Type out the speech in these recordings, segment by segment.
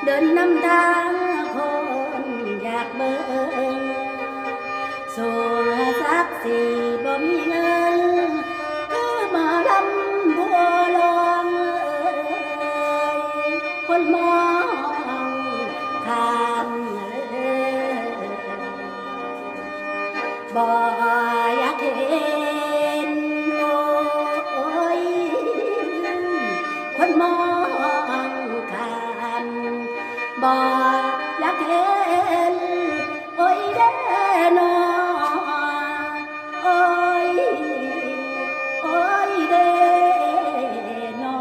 ดินนำทางคนอยากเบิ่งสู่สักสีบ่มีเงินคือมาลำบัวลองคนมองข้ามบ่อยากเห็นโอ้ยคนมองข้ามบ่อยากเห็นโอ้ยเด้อนอโอ้ยโอ้ยเด้อนอ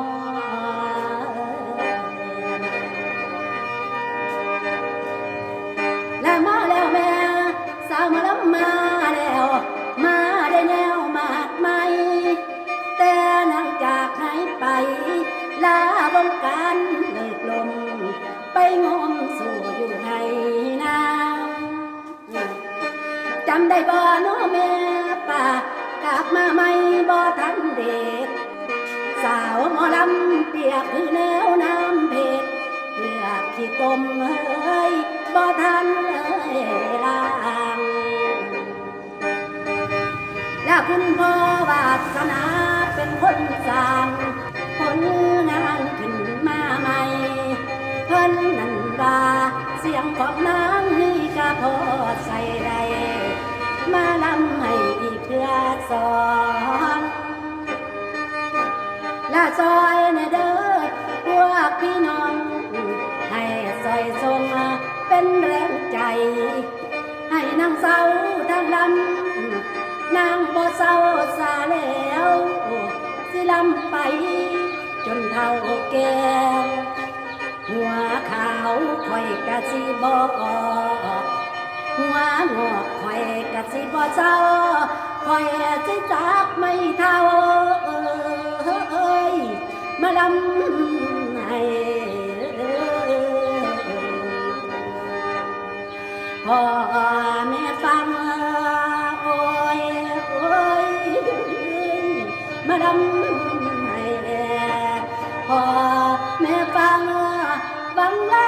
และมาแล้วแม่สาวมาลำมาแล้วมาได้แนวมาดใหม่แต่นางจากหายไปลาวงการเลยกลมไปงมสู่อยู่ให้นาจำได้บ่น้อแม่ป่ากลับมาไม่บ่ทันเด็กสาวหมอลำเปียกคือแนวน้ำเพชรเลือกขี้ต้มเอ้ยบ่ทันล้างแล้วคุณพ่อวาสนาเป็นคนสร้างผลงานขึ้นมาใหม่เพิ่นนั่นว่าเสียงของนางนี่ก็พอใส่ได้มาลำให้อีกเทื่อสองละซอยในเด้อพวกพี่น้องให้ซอยทรงเป็นแรงใจให้นางเศร้าทางลำนางบ่เศร้าซาแล้วสิลำไปจนเท่าแก่หัวขาวคอยกะสิบ่ออกหัวงอกคอยกะสิบ่เศร้าคอยสิจากไม่เท่าเอ้ยมาลำให้พ่อแม่ฟังโอ้ยโอ้ยมาลำให้พ่อแม่ฟังบังลา